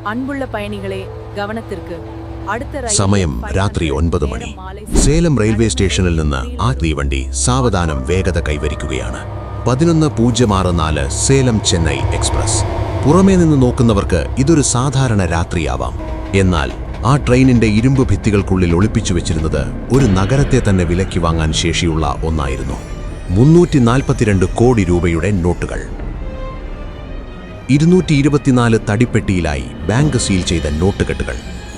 அன்புள்ள பயணிகளே கவனத்திற்கு സമയം രാത്രി 9 മണി. സേലം റെയിൽവേ സ്റ്റേഷനിൽ നിന്ന് ആ തീവണ്ടി സാവധാനം വേഗത കൈവരിക്കുകയാണ്. 11:04 സേലം ചെന്നൈ എക്സ്പ്രസ്. പുറമേ നിന്ന് നോക്കുന്നവർക്ക് ഇതൊരു സാധാരണ രാത്രിയാവാം. എന്നാൽ ആ ട്രെയിനിന്റെ ഇരുമ്പ് ഭിത്തികൾക്കുള്ളിൽ ഒളിപ്പിച്ചു വെച്ചിരുന്നത് ഒരു നഗരത്തെ തന്നെ വിലയ്ക്ക് വാങ്ങാൻ ശേഷിയുള്ള ഒന്നായിരുന്നു. 342 കോടി രൂപയുടെ നോട്ടുകൾ. 224 തടിപ്പെട്ടിയിലായി ബാങ്ക് സീൽ ചെയ്ത നോട്ടുകെട്ടുകൾ.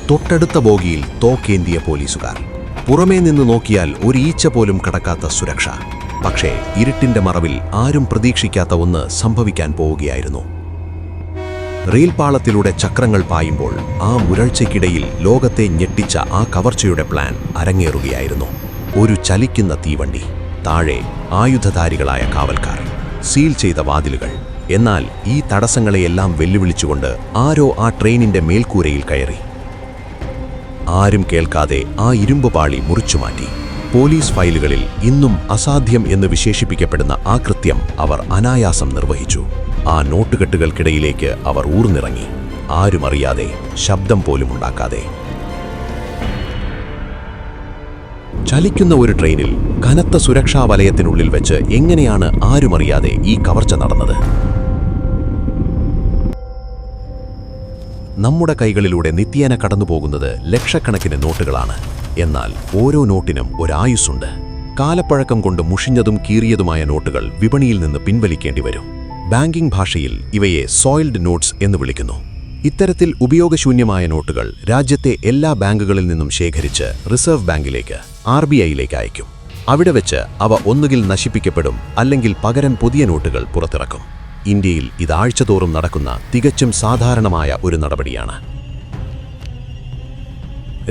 തൊട്ടടുത്ത ബോഗിയിൽ തോക്കേന്തിയ പോലീസുകാർ. പുറമേ നിന്ന് നോക്കിയാൽ ഒരു ഈച്ച പോലും കടക്കാത്ത സുരക്ഷ. പക്ഷേ ഇരുട്ടിന്റെ മറവിൽ ആരും പ്രതീക്ഷിക്കാത്ത ഒന്ന് സംഭവിക്കാൻ പോവുകയായിരുന്നു. റെയിൽപാളത്തിലൂടെ ചക്രങ്ങൾ പായുമ്പോൾ ആ മുരൾച്ചയ്ക്കിടയിൽ ലോകത്തെ ഞെട്ടിച്ച ആ കവർച്ചയുടെ പ്ലാൻ അരങ്ങേറുകയായിരുന്നു. ഒരു ചലിക്കുന്ന തീവണ്ടി, താഴെ ആയുധധാരികളായ കാവൽക്കാർ, സീൽ ചെയ്ത വാതിലുകൾ. എന്നാൽ ഈ തടസ്സങ്ങളെയെല്ലാം വെല്ലുവിളിച്ചുകൊണ്ട് ആരോ ആ ട്രെയിനിന്റെ മേൽക്കൂരയിൽ കയറി. ആരും കേൾക്കാതെ ആ ഇരുമ്പ് പാളി മുറിച്ചുമാറ്റി. പോലീസ് ഫയലുകളിൽ ഇന്നും അസാധ്യം എന്ന് വിശേഷിപ്പിക്കപ്പെടുന്ന ആ കൃത്യം അവർ അനായാസം നിർവഹിച്ചു. ആ നോട്ടുകെട്ടുകൾക്കിടയിലേക്ക് അവർ ഊർന്നിറങ്ങി, ആരും അറിയാതെ, ശബ്ദം പോലും ഉണ്ടാക്കാതെ. ചലിക്കുന്ന ഒരു ട്രെയിനിൽ കനത്ത സുരക്ഷാ വലയത്തിനുള്ളിൽ വെച്ച് എങ്ങനെയാണ് ആരുമറിയാതെ ഈ കവർച്ച നടന്നത്? നമ്മുടെ കൈകളിലൂടെ നിത്യേന കടന്നുപോകുന്നത് ലക്ഷക്കണക്കിന് നോട്ടുകളാണ്. എന്നാൽ ഓരോ നോട്ടിനും ഒരായുസ്സുണ്ട്. കാലപ്പഴക്കം കൊണ്ട് മുഷിഞ്ഞതും കീറിയതുമായ നോട്ടുകൾ വിപണിയിൽ നിന്ന് പിൻവലിക്കേണ്ടി വരും. ബാങ്കിംഗ് ഭാഷയിൽ ഇവയെ സോയിൽഡ് നോട്ട്സ് എന്ന് വിളിക്കുന്നു. ഇത്തരത്തിൽ ഉപയോഗശൂന്യമായ നോട്ടുകൾ രാജ്യത്തെ എല്ലാ ബാങ്കുകളിൽ നിന്നും ശേഖരിച്ച് റിസർവ് ബാങ്കിലേക്ക്, RBIയിലേക്ക് അയക്കും. അവിടെ വെച്ച് അവ ഒന്നുകിൽ നശിപ്പിക്കപ്പെടും, അല്ലെങ്കിൽ പകരം പുതിയ നോട്ടുകൾ പുറത്തിറക്കും. ഇന്ത്യയിൽ ഇത് ആഴ്ചതോറും നടക്കുന്ന തികച്ചും സാധാരണമായ ഒരു നടപടിയാണ്.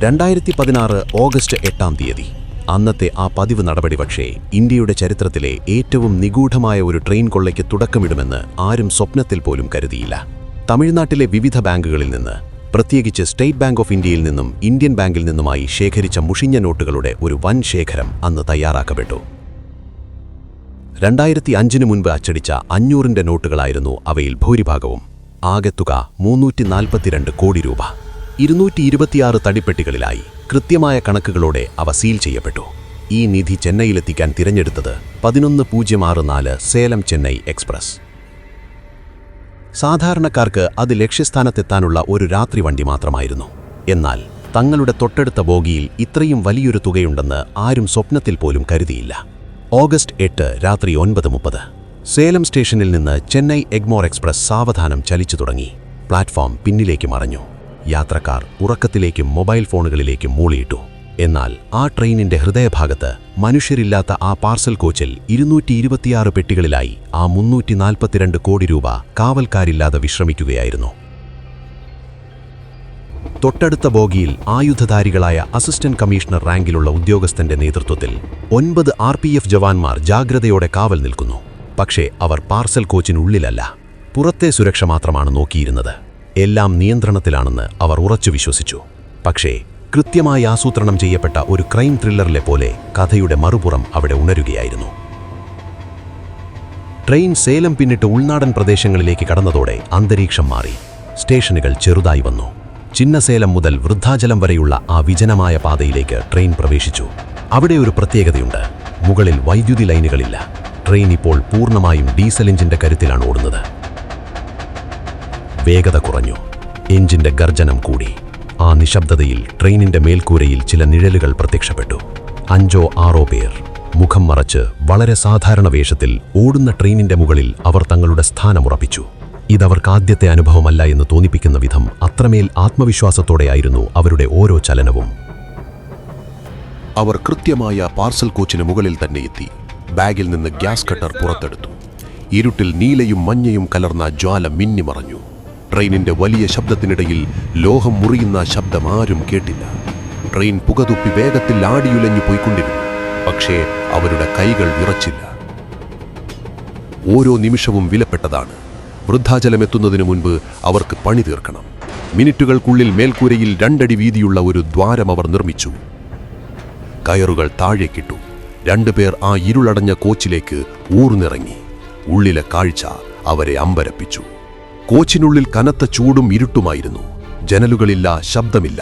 2016 ഓഗസ്റ്റ് 8 അന്നത്തെ ആ പതിവ് നടപടി പക്ഷേ ഇന്ത്യയുടെ ചരിത്രത്തിലെ ഏറ്റവും നിഗൂഢമായ ഒരു ട്രെയിൻ കൊള്ളയ്ക്ക് തുടക്കമിടുമെന്ന് ആരും സ്വപ്നത്തിൽ പോലും കരുതിയില്ല. തമിഴ്നാട്ടിലെ വിവിധ ബാങ്കുകളിൽ നിന്ന്, പ്രത്യേകിച്ച് സ്റ്റേറ്റ് ബാങ്ക് ഓഫ് ഇന്ത്യയിൽ നിന്നും ഇന്ത്യൻ ബാങ്കിൽ നിന്നുമായി ശേഖരിച്ച മുഷിഞ്ഞ നോട്ടുകളുടെ ഒരു വൻ ശേഖരം അന്ന് തയ്യാറാക്കപ്പെട്ടു. 2005 മുൻപ് അച്ചടിച്ച 500ന്റെ നോട്ടുകളായിരുന്നു അവയിൽ ഭൂരിഭാഗവും. ആകെ തുക 342 കോടി രൂപ. 226 തടിപ്പെട്ടികളിലായി കൃത്യമായ കണക്കുകളോടെ അവ സീൽ ചെയ്യപ്പെട്ടു. ഈ നിധി ചെന്നൈയിലെത്തിക്കാൻ തിരഞ്ഞെടുത്തത് 11:64 സേലം ചെന്നൈ എക്സ്പ്രസ്. സാധാരണക്കാർക്ക് അത് ലക്ഷ്യസ്ഥാനത്തെത്താനുള്ള ഒരു രാത്രി വണ്ടി മാത്രമായിരുന്നു. എന്നാൽ തങ്ങളുടെ തൊട്ടടുത്ത ബോഗിയിൽ ഇത്രയും വലിയൊരു തുകയുണ്ടെന്ന് ആരും സ്വപ്നത്തിൽ പോലും കരുതിയില്ല. ഓഗസ്റ്റ് 8 രാത്രി 9:30 സേലം സ്റ്റേഷനിൽ നിന്ന് ചെന്നൈ എഗ്മോർ എക്സ്പ്രസ് സാവധാനം ചലിച്ചു തുടങ്ങി. പ്ലാറ്റ്ഫോം പിന്നിലേക്ക് മറഞ്ഞു. യാത്രക്കാർ ഉറക്കത്തിലേക്കും മൊബൈൽ ഫോണുകളിലേക്കും മൂളിയിട്ടു. എന്നാൽ ആ ട്രെയിനിന്റെ ഹൃദയഭാഗത്ത്, മനുഷ്യരില്ലാത്ത ആ പാർസൽ കോച്ചിൽ 226 പെട്ടികളിലായി ആ 342 കോടി രൂപ കാവൽക്കാരില്ലാതെ വിശ്രമിക്കുകയായിരുന്നു. തൊട്ടടുത്ത ബോഗിയിൽ ആയുധധാരികളായ അസിസ്റ്റന്റ് കമ്മീഷണർ റാങ്കിലുള്ള ഉദ്യോഗസ്ഥന്റെ നേതൃത്വത്തിൽ 9 RPF ജവാന്മാർ ജാഗ്രതയോടെ കാവൽ നിൽക്കുന്നു. പക്ഷേ അവർ പാർസൽ കോച്ചിനുള്ളിലല്ല, പുറത്തെ സുരക്ഷ മാത്രമാണ് നോക്കിയിരുന്നത്. എല്ലാം നിയന്ത്രണത്തിലാണെന്ന് അവർ ഉറച്ചു വിശ്വസിച്ചു. പക്ഷേ കൃത്യമായി ആസൂത്രണം ചെയ്യപ്പെട്ട ഒരു ക്രൈം ത്രില്ലറിലെ പോലെ കഥയുടെ മറുപുറം അവിടെ ഉണരുകയായിരുന്നു. ട്രെയിൻ സേലം പിന്നിട്ട് ഉൾനാടൻ പ്രദേശങ്ങളിലേക്ക് കടന്നതോടെ അന്തരീക്ഷം മാറി. സ്റ്റേഷനുകൾ ചെറുതായി വന്നു. ചിന്നസേലം മുതൽ വൃദ്ധാചലം വരെയുള്ള ആ വിജനമായ പാതയിലേക്ക് ട്രെയിൻ പ്രവേശിച്ചു. അവിടെ ഒരു പ്രത്യേകതയുണ്ട്. മുകളിൽ വൈദ്യുതി ലൈനുകളില്ല. ട്രെയിൻ ഇപ്പോൾ പൂർണ്ണമായും ഡീസൽ എഞ്ചിന്റെ കരുത്തിലാണ് ഓടുന്നത്. വേഗത കുറഞ്ഞു. എഞ്ചിന്റെ ഗർജനം കൂടി. ആ നിശബ്ദതയിൽ ട്രെയിനിന്റെ മേൽക്കൂരയിൽ ചില നിഴലുകൾ പ്രത്യക്ഷപ്പെട്ടു. 5-6 പേർ മുഖം മറച്ച് വളരെ സാധാരണ വേഷത്തിൽ ഓടുന്ന ട്രെയിനിന്റെ മുകളിൽ അവർ തങ്ങളുടെ സ്ഥാനമുറപ്പിച്ചു. ഇതവർക്ക് ആദ്യത്തെ അനുഭവമല്ല എന്ന് തോന്നിപ്പിക്കുന്ന വിധം അത്രമേൽ ആത്മവിശ്വാസത്തോടെയായിരുന്നു അവരുടെ ഓരോ ചലനവും. അവർ കൃത്യമായ പാർസൽ കോച്ചിന് മുകളിൽ തന്നെ എത്തി. ബാഗിൽ നിന്ന് ഗ്യാസ് കട്ടർ പുറത്തെടുത്തു. ഇരുട്ടിൽ നീലയും മഞ്ഞയും കലർന്ന ജ്വാല മിന്നിമറഞ്ഞു. ട്രെയിനിന്റെ വലിയ ശബ്ദത്തിനിടയിൽ ലോഹം മുറിയുന്ന ശബ്ദം ആരും കേട്ടില്ല. ട്രെയിൻ പുകതുപ്പി വേഗത്തിൽ ആടിയുലഞ്ഞു പോയിക്കൊണ്ടിരുന്നു. പക്ഷേ അവരുടെ കൈകൾ വിറച്ചില്ല. ഓരോ നിമിഷവും വിലപ്പെട്ടതാണ്. വൃദ്ധാചലമെത്തുന്നതിനു മുൻപ് അവർക്ക് പണി തീർക്കണം. മിനിറ്റുകൾക്കുള്ളിൽ മേൽക്കൂരയിൽ 2 അടി വീതിയുള്ള ഒരു ദ്വാരം അവർ നിർമ്മിച്ചു. കയറുകൾ താഴേക്കിട്ടു. 2 പേർ ആ ഇരുളടഞ്ഞ കോച്ചിലേക്ക് ഊർന്നിറങ്ങി. ഉള്ളിലെ കാഴ്ച അവരെ അമ്പരപ്പിച്ചു. കോച്ചിനുള്ളിൽ കനത്ത ചൂടും ഇരുട്ടുമായിരുന്നു. ജനലുകളില്ല, ശബ്ദമില്ല.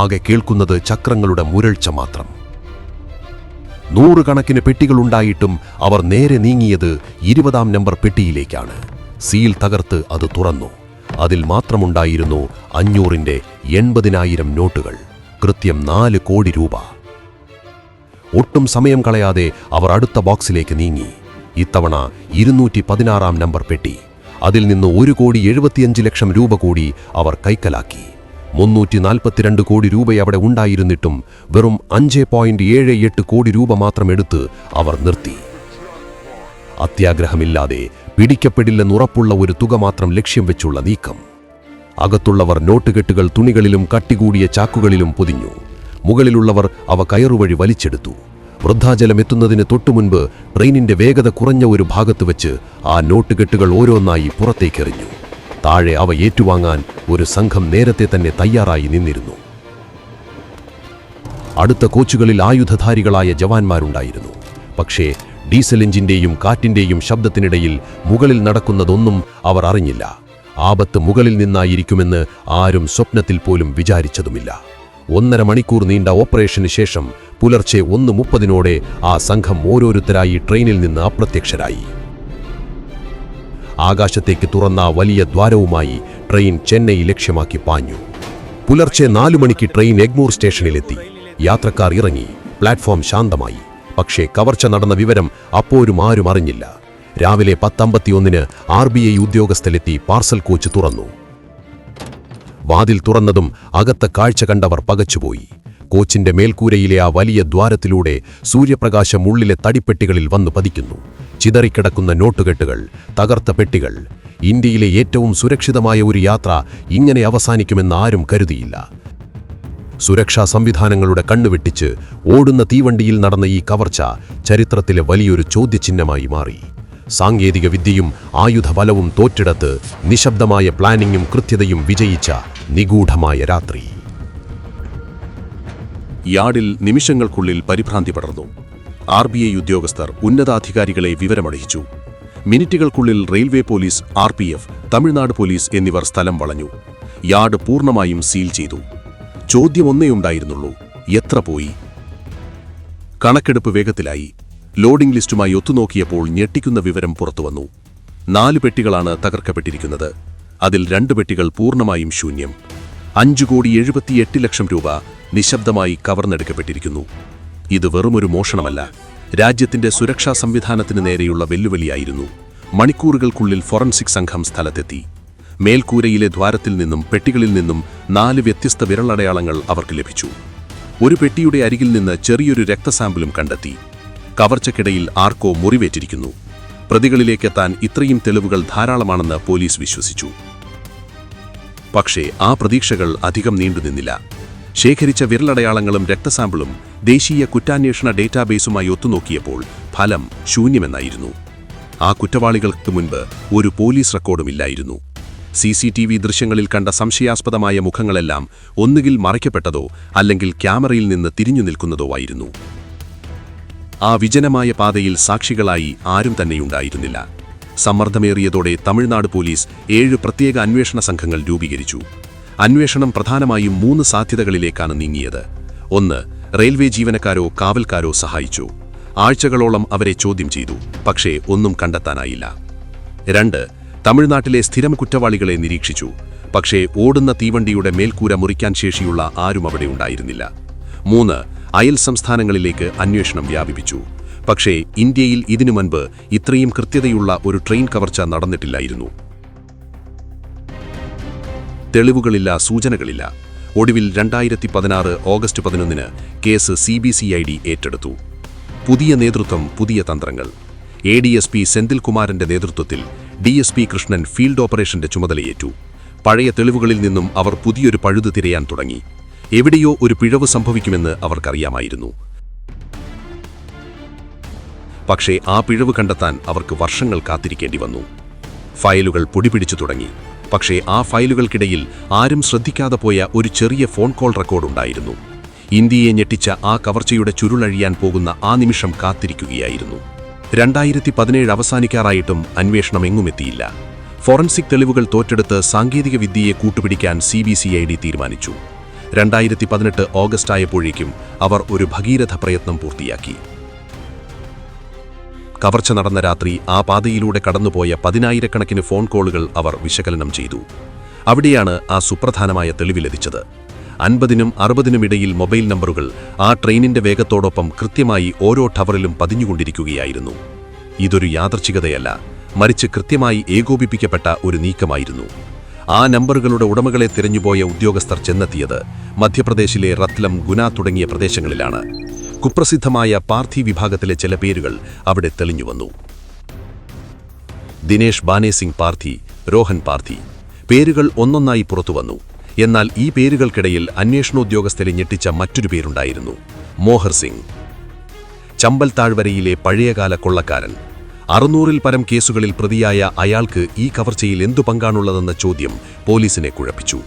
ആകെ കേൾക്കുന്നത് ചക്രങ്ങളുടെ മുരൾച്ച മാത്രം. 100 കണക്കിന് പെട്ടികളുണ്ടായിട്ടും അവർ നേരെ നീങ്ങിയത് 20-ാം നമ്പർ പെട്ടിയിലേക്കാണ്. സീൽ തകർത്ത് അത് തുറന്നു. അതിൽ മാത്രമുണ്ടായിരുന്നു 500-ന്റെ 80,000 നോട്ടുകൾ. കൃത്യം 4 കോടി രൂപ. ഒട്ടും സമയം കളയാതെ അവർ അടുത്ത ബോക്സിലേക്ക് നീങ്ങി. ഇത്തവണ 216-ാം നമ്പർ പെട്ടി. അതിൽ നിന്ന് 1,75,00,000 രൂപ കൂടി അവർ കൈക്കലാക്കി. 342 കോടി രൂപ അവിടെ ഉണ്ടായിരുന്നിട്ടും വെറും 5.78 കോടി രൂപ മാത്രം എടുത്ത് അവർ നിർത്തി. അത്യാഗ്രഹമില്ലാതെ പിടിക്കപ്പെടില്ലെന്നുറപ്പുള്ള ഒരു തുക മാത്രം ലക്ഷ്യം വെച്ചുള്ള നീക്കം. അകത്തുള്ളവർ നോട്ടുകെട്ടുകൾ തുണികളിലും കട്ടികൂടിയ ചാക്കുകളിലും പൊതിഞ്ഞു. മുകളിലുള്ളവർ അവ കയറുവഴി വലിച്ചെടുത്തു. വൃദ്ധാജലം എത്തുന്നതിന് തൊട്ടുമുൻപ് ട്രെയിനിന്റെ വേഗത കുറഞ്ഞ ഒരു ഭാഗത്ത് വെച്ച് ആ നോട്ടുകെട്ടുകൾ ഓരോന്നായി പുറത്തേക്കെറിഞ്ഞു. താഴെ അവ ഏറ്റുവാങ്ങാൻ ഒരു സംഘം നേരത്തെ തന്നെ തയ്യാറായി നിന്നിരുന്നു. അടുത്ത കോച്ചുകളിൽ ആയുധധാരികളായ ജവാന്മാരുണ്ടായിരുന്നു. പക്ഷേ ഡീസൽ എഞ്ചിന്റെയും കാറ്റിന്റെയും ശബ്ദത്തിനിടയിൽ മുകളിൽ നടക്കുന്നതൊന്നും അവർ അറിഞ്ഞില്ല. ആപത്ത് മുകളിൽ നിന്നായിരിക്കുമെന്ന് ആരും സ്വപ്നത്തിൽ പോലും വിചാരിച്ചതുമില്ല. 1.5 മണിക്കൂർ നീണ്ട ഓപ്പറേഷന് ശേഷം പുലർച്ചെ 1:30 ആ സംഘം ഓരോരുത്തരായി ട്രെയിനിൽ നിന്ന് അപ്രത്യക്ഷരായി. ആകാശത്തേക്ക് തുറന്ന വലിയ ദ്വാരവുമായി ട്രെയിൻ ചെന്നൈ ലക്ഷ്യമാക്കി പാഞ്ഞു. പുലർച്ചെ 4 മണിക്ക് ട്രെയിൻ എഗ്മൂർ സ്റ്റേഷനിലെത്തി. യാത്രക്കാർ ഇറങ്ങി. പ്ലാറ്റ്ഫോം ശാന്തമായി. പക്ഷേ കവർച്ച നടന്ന വിവരം അപ്പോഴും ആരും അറിഞ്ഞില്ല. രാവിലെ 10:51 RBI ഉദ്യോഗസ്ഥരെത്തി പാർസൽ കോച്ച് തുറന്നു. വാതിൽ തുറന്നതും അകത്ത കാഴ്ച കണ്ടവർ പകച്ചുപോയി. കോച്ചിന്റെ മേൽക്കൂരയിലെ ആ വലിയ ദ്വാരത്തിലൂടെ സൂര്യപ്രകാശം ഉള്ളിലെ തടിപ്പെട്ടികളിൽ വന്നു പതിക്കുന്നു. ചിതറിക്കിടക്കുന്ന നോട്ടുകെട്ടുകൾ, തകർത്ത പെട്ടികൾ. ഇന്ത്യയിലെ ഏറ്റവും സുരക്ഷിതമായ ഒരു യാത്ര ഇങ്ങനെ അവസാനിക്കുമെന്ന് ആരും കരുതിയില്ല. സുരക്ഷാ സംവിധാനങ്ങളുടെ കണ്ണുവെട്ടിച്ച് ഓടുന്ന തീവണ്ടിയിൽ നടന്ന ഈ കവർച്ച ചരിത്രത്തിലെ വലിയൊരു ചോദ്യചിഹ്നമായി മാറി. സാങ്കേതിക വിദ്യയും ആയുധബലവും തോറ്റിടത്ത് നിശബ്ദമായ പ്ലാനിങ്ങും കൃത്യതയും വിജയിച്ച നിഗൂഢമായ രാത്രി. യാർഡിൽ നിമിഷങ്ങൾക്കുള്ളിൽ പരിഭ്രാന്തി പടർന്നു. RBI ഉദ്യോഗസ്ഥർ ഉന്നതാധികാരികളെ വിവരമറിയിച്ചു. മിനിറ്റുകൾക്കുള്ളിൽ railway police, RPF, Tamil Nadu police എന്നിവർ സ്ഥലം വളഞ്ഞു. യാർഡ് പൂർണ്ണമായും സീൽ ചെയ്തു. ചോദ്യം ഒന്നേ ഉണ്ടായിരുന്നുള്ളൂ: എത്ര പോയി? കണക്കെടുപ്പ് വേഗത്തിലായി. ലോഡിംഗ് ലിസ്റ്റുമായി ഒത്തുനോക്കിയപ്പോൾ ഞെട്ടിക്കുന്ന വിവരം പുറത്തുവന്നു. 4 പെട്ടികളാണ് തകർക്കപ്പെട്ടിരിക്കുന്നത്. അതിൽ 2 പെട്ടികൾ പൂർണ്ണമായും ശൂന്യം. 5,78,00,000 രൂപ നിശബ്ദമായി കവർന്നെടുക്കപ്പെട്ടിരിക്കുന്നു. ഇത് വെറുമൊരു മോഷണമല്ല, രാജ്യത്തിന്റെ സുരക്ഷാ സംവിധാനത്തിന് നേരെയുള്ള വെല്ലുവിളിയായിരുന്നു. മണിക്കൂറുകൾക്കുള്ളിൽ ഫോറൻസിക് സംഘം സ്ഥലത്തെത്തി. മേൽക്കൂരയിലെ ദ്വാരത്തിൽ നിന്നും പെട്ടികളിൽ നിന്നും 4 വ്യത്യസ്ത വിരലടയാളങ്ങൾ അവർക്ക് ലഭിച്ചു. ഒരു പെട്ടിയുടെ അരികിൽ നിന്ന് ചെറിയൊരു രക്തസാമ്പിളും കണ്ടെത്തി. കവർച്ചയ്ക്കിടയിൽ ആർക്കോ മുറിവേറ്റിരിക്കുന്നു. പ്രതികളിലേക്കെത്താൻ ഇത്രയും തെളിവുകൾ ധാരാളമാണെന്ന് പോലീസ് വിശ്വസിച്ചു. പക്ഷേ ആ പ്രതീക്ഷകൾ അധികം നീണ്ടുനിന്നില്ല. ശേഖരിച്ച വിരലടയാളങ്ങളും രക്തസാമ്പിളും ദേശീയ കുറ്റാന്വേഷണ ഡേറ്റാബേസുമായി ഒത്തുനോക്കിയപ്പോൾ ഫലം ശൂന്യമെന്നായിരുന്നു. ആ കുറ്റവാളികൾക്ക് മുൻപ് ഒരു പോലീസ് റെക്കോർഡുമില്ലായിരുന്നു. CCTV ദൃശ്യങ്ങളിൽ കണ്ട സംശയാസ്പദമായ മുഖങ്ങളെല്ലാം ഒന്നുകിൽ മറയ്ക്കപ്പെട്ടതോ അല്ലെങ്കിൽ ക്യാമറയിൽ നിന്ന് തിരിഞ്ഞു നിൽക്കുന്നതോ ആയിരുന്നു. ആ വിജനമായ പാതയിൽ സാക്ഷികളായി ആരും തന്നെയുണ്ടായിരുന്നില്ല. സമ്മർദ്ദമേറിയതോടെ തമിഴ്നാട് പോലീസ് 7 പ്രത്യേക അന്വേഷണ സംഘങ്ങൾ രൂപീകരിച്ചു. അന്വേഷണം പ്രധാനമായും 3 സാധ്യതകളിലേക്കാണ് നീങ്ങിയത്. 1. റെയിൽവേ ജീവനക്കാരോ കാവൽക്കാരോ സഹായിച്ചു. ആഴ്ചകളോളം അവരെ ചോദ്യം ചെയ്തു, പക്ഷേ ഒന്നും കണ്ടെത്താനായില്ല. 2. തമിഴ്നാട്ടിലെ സ്ഥിരം കുറ്റവാളികളെ നിരീക്ഷിച്ചു. പക്ഷേ ഓടുന്ന തീവണ്ടിയുടെ മേൽക്കൂര മുറിക്കാൻ ശേഷിയുള്ള ആരും അവിടെ ഉണ്ടായിരുന്നില്ല. 3. അയൽ സംസ്ഥാനങ്ങളിലേക്ക് അന്വേഷണം വ്യാപിപ്പിച്ചു. പക്ഷേ ഇന്ത്യയിൽ ഇതിനു മുൻപ് ഇത്രയും കൃത്യതയുള്ള ഒരു ട്രെയിൻ കവർച്ച നടന്നിട്ടില്ലായിരുന്നു. തെളിവുകളില്ല, സൂചനകളില്ല. ഒടുവിൽ 2016 ഓഗസ്റ്റ് 11 കേസ് CBCID ഏറ്റെടുത്തു. പുതിയ നേതൃത്വം, പുതിയ തന്ത്രങ്ങൾ. ADSP സെന്തിൽകുമാറിന്റെ നേതൃത്വത്തിൽ DSP കൃഷ്ണൻ ഫീൽഡ് ഓപ്പറേഷന്റെ ചുമതലയേറ്റു. പഴയ തെളിവുകളിൽ നിന്നും അവർ പുതിയൊരു പഴുത് തിരയാൻ തുടങ്ങി. എവിടെയോ ഒരു പിഴവ് സംഭവിക്കുമെന്ന് അവർക്കറിയാമായിരുന്നു. പക്ഷേ ആ പിഴവ് കണ്ടെത്താൻ അവർക്ക് വർഷങ്ങൾ കാത്തിരിക്കേണ്ടി വന്നു. ഫയലുകൾ പൊടിപിടിച്ചു തുടങ്ങി. പക്ഷേ ആ ഫയലുകൾക്കിടയിൽ ആരും ശ്രദ്ധിക്കാതെ പോയ ഒരു ചെറിയ ഫോൺ കോൾ റെക്കോർഡുണ്ടായിരുന്നു. ഇന്ത്യയെ ഞെട്ടിച്ച ആ കവർച്ചയുടെ ചുരുളഴിയാൻ പോകുന്ന ആ നിമിഷം കാത്തിരിക്കുകയായിരുന്നു. 2017 അവസാനിക്കാറായിട്ടും അന്വേഷണം എങ്ങുമെത്തിയില്ല. ഫോറൻസിക് തെളിവുകൾ തോറ്റെടുത്ത് സാങ്കേതിക വിദ്യയെ കൂട്ടുപിടിക്കാൻ CBCID തീരുമാനിച്ചു. 2018 ഓഗസ്റ്റ് ആയപ്പോഴേക്കും അവർ ഒരു ഭഗീരഥ പ്രയത്നം പൂർത്തിയാക്കി. കവർച്ച നടന്ന രാത്രി ആ പാതയിലൂടെ കടന്നുപോയ 10,000-കണക്കിന് ഫോൺ കോളുകൾ അവർ വിശകലനം ചെയ്തു. അവിടെയാണ് ആ സുപ്രധാനമായ തെളിവ് ലഭിച്ചത്. 50-നും 60-നും ഇടയിൽ മൊബൈൽ നമ്പറുകൾ ആ ട്രെയിനിന്റെ വേഗത്തോടൊപ്പം കൃത്യമായി ഓരോ ടവറിലും പതിഞ്ഞുകൊണ്ടിരിക്കുകയായിരുന്നു. ഇതൊരു യാദർച്ഛികതയല്ല, മറിച്ച് കൃത്യമായി ഏകോപിപ്പിക്കപ്പെട്ട ഒരു നീക്കമായിരുന്നു. ആ നമ്പറുകളുടെ ഉടമകളെ തിരഞ്ഞുപോയ ഉദ്യോഗസ്ഥർ ചെന്നെത്തിയത് മധ്യപ്രദേശിലെ റത്ലം, ഗുന തുടങ്ങിയ പ്രദേശങ്ങളിലാണ്. കുപ്രസിദ്ധമായ പാർത്ഥി വിഭാഗത്തിലെ ചില പേരുകൾ അവിടെ തെളിഞ്ഞുവന്നു. ദിനേശ് ബാനേസിംഗ് പാർത്ഥി, രോഹൻ പാർത്ഥി പേരുകൾ ഒന്നൊന്നായി പുറത്തുവന്നു. എന്നാൽ ഈ പേരുകൾക്കിടയിൽ അന്വേഷണോദ്യോഗസ്ഥരെ ഞെട്ടിച്ച മറ്റൊരു പേരുണ്ടായിരുന്നു: മോഹർ സിംഗ്. ചമ്പൽ താഴ്വരയിലെ പഴയകാല കൊള്ളക്കാരൻ. 600-ൽ പരം കേസുകളിൽ പ്രതിയായ അയാൾക്ക് ഈ കവർച്ചയിൽ എന്തു പങ്കാണുള്ളതെന്ന ചോദ്യം പോലീസിനെ കുഴപ്പിച്ചു.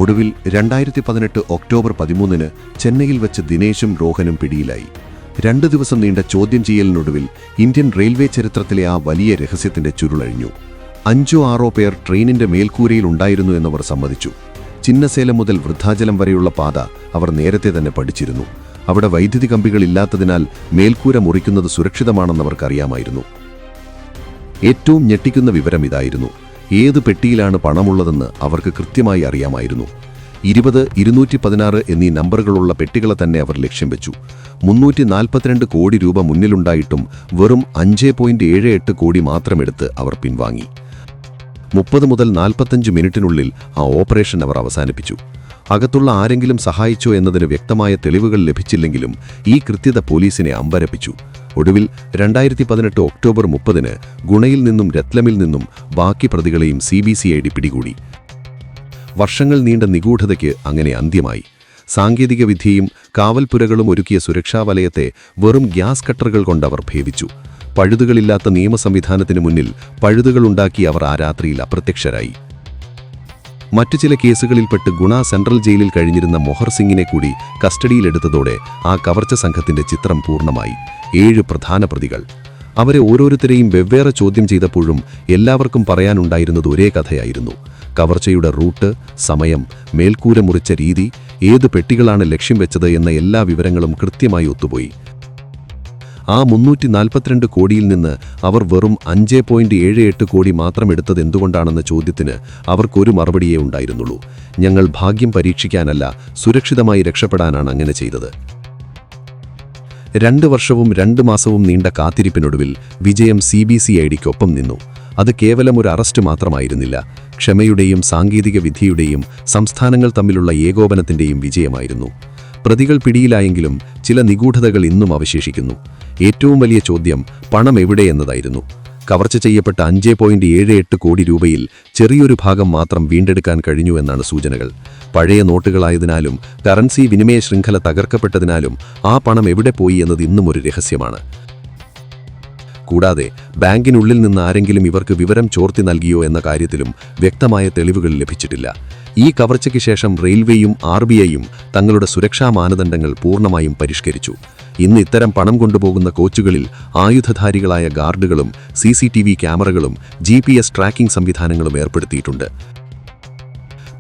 ഒടുവിൽ 2018 ഒക്ടോബർ 13-ന് ചെന്നൈയിൽ വെച്ച് ദിനേശും രോഹനും പിടിയിലായി. 2 ദിവസം നീണ്ട ചോദ്യം ചെയ്യലിനൊടുവിൽ ഇന്ത്യൻ റെയിൽവേ ചരിത്രത്തിലെ ആ വലിയ രഹസ്യത്തിന്റെ ചുരുളഴിഞ്ഞു. 5-6 പേർ ട്രെയിനിന്റെ മേൽക്കൂരയിൽ ഉണ്ടായിരുന്നു എന്നവർ സമ്മതിച്ചു. ചിന്നസേലം മുതൽ വൃദ്ധാചലം വരെയുള്ള പാത അവർ നേരത്തെ തന്നെ പഠിച്ചിരുന്നു. അവിടെ വൈദ്യുതി കമ്പികളില്ലാത്തതിനാൽ മേൽക്കൂര മുറിക്കുന്നത് സുരക്ഷിതമാണെന്നവർക്കറിയാമായിരുന്നു. ഏറ്റവും ഞെട്ടിക്കുന്ന വിവരം ഇതായിരുന്നു: ഏത് പെട്ടിയിലാണ് പണമുള്ളതെന്ന് അവർക്ക് കൃത്യമായി അറിയാമായിരുന്നു. 20, 216 എന്നീ നമ്പറുകളുള്ള പെട്ടികളെ തന്നെ അവർ ലക്ഷ്യം വെച്ചു. 342 കോടി രൂപ മുന്നിലുണ്ടായിട്ടും വെറും 5.78 കോടി മാത്രമെടുത്ത് അവർ പിൻവാങ്ങി. 30 മുതൽ 45 മിനിറ്റിനുള്ളിൽ ആ ഓപ്പറേഷൻ അവർ അവസാനിപ്പിച്ചു. അകത്തുള്ള ആരെങ്കിലും സഹായിച്ചോ എന്നതിന് വ്യക്തമായ തെളിവുകൾ ലഭിച്ചില്ലെങ്കിലും ഈ കൃത്യത പോലീസിനെ അമ്പരപ്പിച്ചു. ഒടുവിൽ 2018 ഒക്ടോബർ 30-ന് ഗുണയിൽ നിന്നും രത്ലമിൽ നിന്നും ബാക്കി പ്രതികളെയും CBCID പിടികൂടി. വർഷങ്ങൾ നീണ്ട നിഗൂഢതയ്ക്ക് അങ്ങനെ അന്ത്യമായി. സാങ്കേതിക വിദ്യയും കാവൽപ്പുരകളും ഒരുക്കിയ സുരക്ഷാ വലയത്തെ വെറും ഗ്യാസ് കട്ടറുകൾ കൊണ്ടവർ ഭേദിച്ചു. പഴുതുകളില്ലാത്ത നിയമ സംവിധാനത്തിന് മുന്നിൽ പഴുതുകളുണ്ടാക്കി അവർ ആ രാത്രിയിൽ അപ്രത്യക്ഷരായി. മറ്റു ചില കേസുകളിൽപ്പെട്ട് ഗുണ സെൻട്രൽ ജയിലിൽ കഴിഞ്ഞിരുന്ന മോഹർ സിംഗിനെ കൂടി കസ്റ്റഡിയിലെടുത്തതോടെ ആ കവർച്ച സംഘത്തിന്റെ ചിത്രം പൂർണ്ണമായി. 7 പ്രധാന പ്രതികൾ. അവരെ ഓരോരുത്തരെയും വെവ്വേറെ ചോദ്യം ചെയ്തപ്പോഴും എല്ലാവർക്കും പറയാനുണ്ടായിരുന്നത് ഒരേ കഥയായിരുന്നു. കവർച്ചയുടെ റൂട്ട്, സമയം, മേൽക്കൂര മുറിച്ച രീതി, ഏത് പെട്ടികളാണ് ലക്ഷ്യം വെച്ചത് എന്ന എല്ലാ വിവരങ്ങളും കൃത്യമായി ഒത്തുപോയി. ആ 342 കോടിയിൽ നിന്ന് അവർ വെറും 5.78 കോടി മാത്രം എടുത്തത് എന്തുകൊണ്ടാണെന്ന ചോദ്യത്തിന് അവർക്കൊരു മറുപടിയേ ഉണ്ടായിരുന്നുള്ളൂ: ഞങ്ങൾ ഭാഗ്യം പരീക്ഷിക്കാനല്ല, സുരക്ഷിതമായി രക്ഷപ്പെടാനാണ് അങ്ങനെ ചെയ്തത്. 2 വർഷവും 2 മാസവും നീണ്ട കാത്തിരിപ്പിനൊടുവിൽ വിജയം CBCIDക്കൊപ്പം നിന്നു. അത് കേവലം ഒരു അറസ്റ്റ് മാത്രമായിരുന്നില്ല, ക്ഷമയുടെയും സാങ്കേതിക വിദ്യയുടെയും സംസ്ഥാനങ്ങൾ തമ്മിലുള്ള ഏകോപനത്തിന്റെയും വിജയമായിരുന്നു. പ്രതികൾ പിടിയിലായെങ്കിലും ചില നിഗൂഢതകൾ ഇന്നും അവശേഷിക്കുന്നു. ഏറ്റവും വലിയ ചോദ്യം പണം എവിടെയെന്നതായിരുന്നു. കവർച്ച ചെയ്യപ്പെട്ട 5.78 കോടി രൂപയിൽ ചെറിയൊരു ഭാഗം മാത്രം വീണ്ടെടുക്കാൻ കഴിഞ്ഞുവെന്നാണ് സൂചനകൾ. പഴയ നോട്ടുകളായതിനാലും കറൻസി വിനിമയ ശൃംഖല തകർക്കപ്പെട്ടതിനാലും ആ പണം എവിടെ പോയി എന്നത് ഇന്നും ഒരു രഹസ്യമാണ്. കൂടാതെ ബാങ്കിനുള്ളിൽ നിന്ന് ആരെങ്കിലും ഇവർക്ക് വിവരം ചോർത്തി നൽകിയോ എന്ന കാര്യത്തിലും വ്യക്തമായ തെളിവുകൾ ലഭിച്ചിട്ടില്ല. ഈ കവർച്ചയ്ക്ക് ശേഷം റെയിൽവേയും RBIയും തങ്ങളുടെ സുരക്ഷാ മാനദണ്ഡങ്ങൾ പൂർണ്ണമായും പരിഷ്കരിച്ചു. ഇന്ന് ഇത്തരം പണം കൊണ്ടുപോകുന്ന കോച്ചുകളിൽ ആയുധധാരികളായ ഗാർഡുകളും CCTV ക്യാമറകളും GPS ട്രാക്കിംഗ് സംവിധാനങ്ങളും ഏർപ്പെടുത്തിയിട്ടുണ്ട്.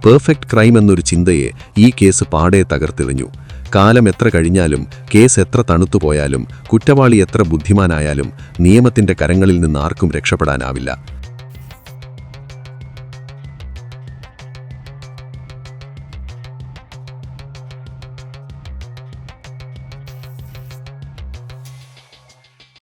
പെർഫെക്റ്റ് ക്രൈം എന്നൊരു ചിന്തയെ ഈ കേസ് പാടെ തകർത്തെറിഞ്ഞു. കാലം എത്ര കഴിഞ്ഞാലും, കേസ് എത്ര തണുത്തുപോയാലും, കുറ്റവാളി എത്ര ബുദ്ധിമാനായാലും നിയമത്തിന്റെ കരങ്ങളിൽ നിന്ന് ആർക്കും രക്ഷപ്പെടാനാവില്ല.